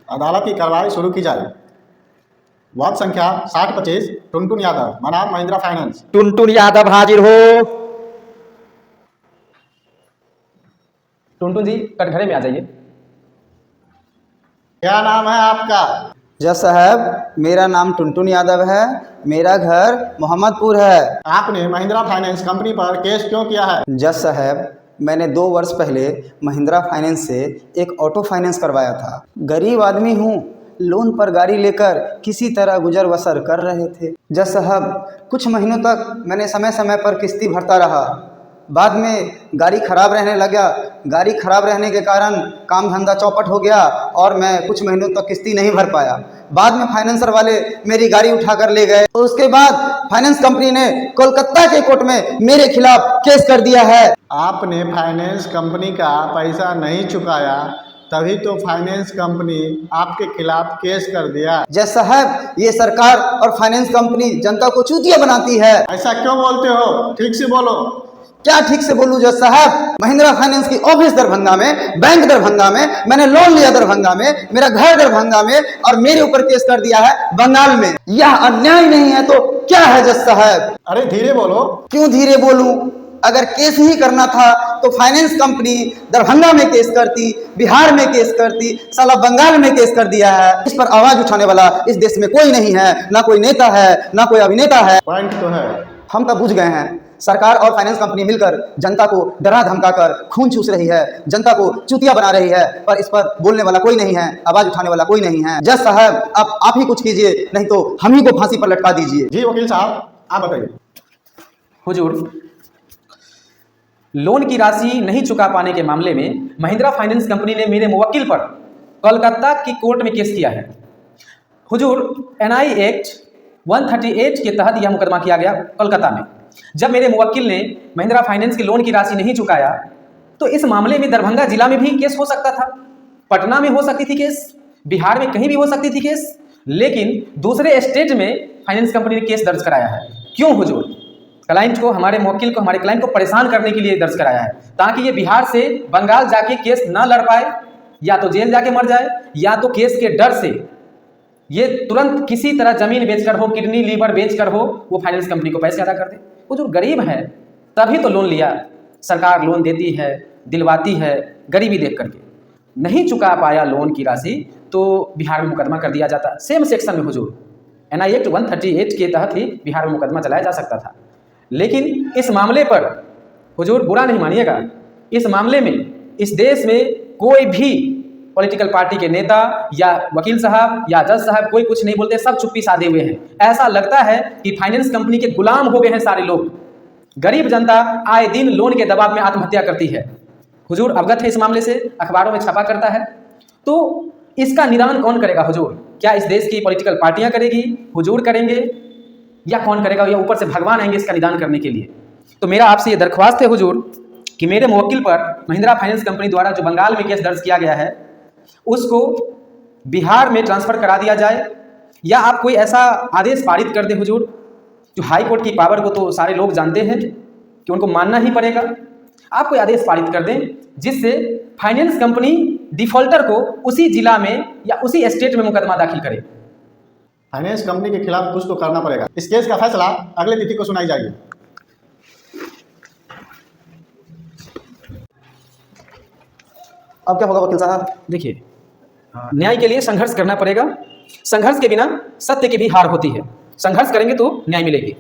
अदालत की कार्रवाई शुरू की जाए। वाद संख्या 6025 टुनटुन यादव बनाम महिंद्रा फाइनेंस। टुनटुन यादव हाजिर हो। टुनटुन जी कटघरे में आ जाइए। क्या नाम है आपका? जज साहब, मेरा नाम टुनटुन यादव है। मेरा घर मोहम्मदपुर है। आपने महिंद्रा फाइनेंस कंपनी पर केस क्यों किया है? जज साहब, मैंने 2 वर्ष पहले महिंद्रा फाइनेंस से एक ऑटो फाइनेंस करवाया था। गरीब आदमी हूँ, लोन पर गाड़ी लेकर किसी तरह गुजर बसर कर रहे थे। जज साहब, कुछ महीनों तक मैंने समय समय पर किस्ती भरता रहा। बाद में गाड़ी खराब रहने लगा। गाड़ी खराब रहने के कारण काम धंधा चौपट हो गया और मैं कुछ महीनों तक किस्ती नहीं भर पाया। बाद में फाइनेंसर वाले मेरी गाड़ी उठाकर ले गए। उसके बाद फाइनेंस कंपनी ने कोलकाता के कोर्ट में मेरे खिलाफ केस कर दिया है। आपने फाइनेंस कंपनी का पैसा नहीं चुकाया, तभी तो फाइनेंस कंपनी आपके खिलाफ केस कर दिया। जज साहब, ये सरकार और फाइनेंस कंपनी जनता को चूतिया बनाती है। ऐसा क्यों बोलते हो? ठीक से बोलो। क्या ठीक से बोलूं जज साहब? महिंद्रा फाइनेंस की ऑफिस दरभंगा में, बैंक दरभंगा में, मैंने लोन लिया दरभंगा में, मेरा घर दरभंगा में, और मेरे ऊपर केस कर दिया है बंगाल में। यह अन्याय नहीं है तो क्या है जज साहब? अरे धीरे बोलो। क्यों धीरे बोलूं? अगर केस ही करना था तो फाइनेंस कंपनी दरभंगा में केस करती, बिहार में केस करती, साला बंगाल में केस कर दिया है। इस पर आवाज उठाने वाला इस देश में कोई नहीं है, ना कोई नेता है, ना कोई अभिनेता है। पॉइंट तो है। हम तब बुझ गए हैं। सरकार और फाइनेंस कंपनी मिलकर जनता को डरा धमका कर खून चूस रही है, जनता को चूतिया बना रही है, पर इस पर बोलने वाला कोई नहीं है, आवाज उठाने वाला कोई नहीं है। जज साहब, अब आप ही कुछ कीजिए, नहीं तो हम ही को फांसी पर लटका दीजिए। जी वकील साहब, आप बताइए। हुजूर, लोन की राशि नहीं चुका पाने के मामले में महिंद्रा फाइनेंस कंपनी ने मेरे मुवक्किल पर कोलकाता की कोर्ट में केस किया है। हुजूर, एनआई एक्ट 138 के तहत यह मुकदमा किया गया कोलकाता में। जब मेरे मुवक्किल ने महिंद्रा फाइनेंस की लोन की राशि नहीं चुकाया तो इस मामले में दरभंगा जिला में भी केस हो सकता था, पटना में हो सकती थी केस, बिहार में कहीं भी हो सकती थी केस, लेकिन दूसरे स्टेट में फाइनेंस कंपनी ने केस दर्ज कराया है। क्यों हुजूर? क्लाइंट को, हमारे मुवक्किल को, हमारे क्लाइंट को परेशान करने के लिए दर्ज कराया है, ताकि ये बिहार से बंगाल जाके केस ना लड़ पाए, या तो जेल जाके मर जाए, या तो केस के डर से ये तुरंत किसी तरह जमीन बेचकर हो, किडनी लीवर बेचकर हो, वो फाइनेंस कंपनी को पैसे अदा कर दे। वो जो गरीब है तभी तो लोन लिया, सरकार लोन देती है, दिलवाती है, गरीबी देख करके। नहीं चुका पाया लोन की राशि तो बिहार में मुकदमा कर दिया जाता। सेम सेक्शन में हुजूर, एनआई एक्ट 138 के तहत ही बिहार में मुकदमा चलाया जा सकता था। लेकिन इस मामले पर हुजूर बुरा नहीं मानिएगा, इस मामले में इस देश में कोई भी पॉलिटिकल पार्टी के नेता या वकील साहब या जज साहब कोई कुछ नहीं बोलते, सब चुप्पी साधे हुए हैं। ऐसा लगता है कि फाइनेंस कंपनी के गुलाम हो गए हैं सारे लोग। गरीब जनता आए दिन लोन के दबाव में आत्महत्या करती है। हुजूर अवगत है इस मामले से, अखबारों में छपा करता है। तो इसका निदान कौन करेगा हुजूर? क्या इस देश की पॉलिटिकल पार्टियां करेगी, हुजूर करेंगे, या कौन करेगा? या ऊपर से भगवान आएंगे इसका निदान करने के लिए? तो मेरा आपसे ये दरख्वास्त है हुजूर कि मेरे मुवक्किल पर महिंद्रा फाइनेंस कंपनी द्वारा जो बंगाल में केस दर्ज किया गया है उसको बिहार में ट्रांसफर करा दिया जाए, या आप कोई ऐसा आदेश पारित कर दे हुजूर, जो हाई कोर्ट की पावर को तो सारे लोग जानते हैं कि उनको मानना ही पड़ेगा। आप कोई आदेश पारित कर दें जिससे फाइनेंस कंपनी डिफॉल्टर को उसी जिला में या उसी स्टेट में मुकदमा दाखिल करे। फाइनेंस कंपनी के खिलाफ कुछ तो करना पड़ेगा। इस केस का फैसला अगले तिथि को सुनाई जाएगी। अब क्या होगा वकील साहब? देखिए, न्याय के लिए संघर्ष करना पड़ेगा। संघर्ष के बिना सत्य की भी हार होती है। संघर्ष करेंगे तो न्याय मिलेगी।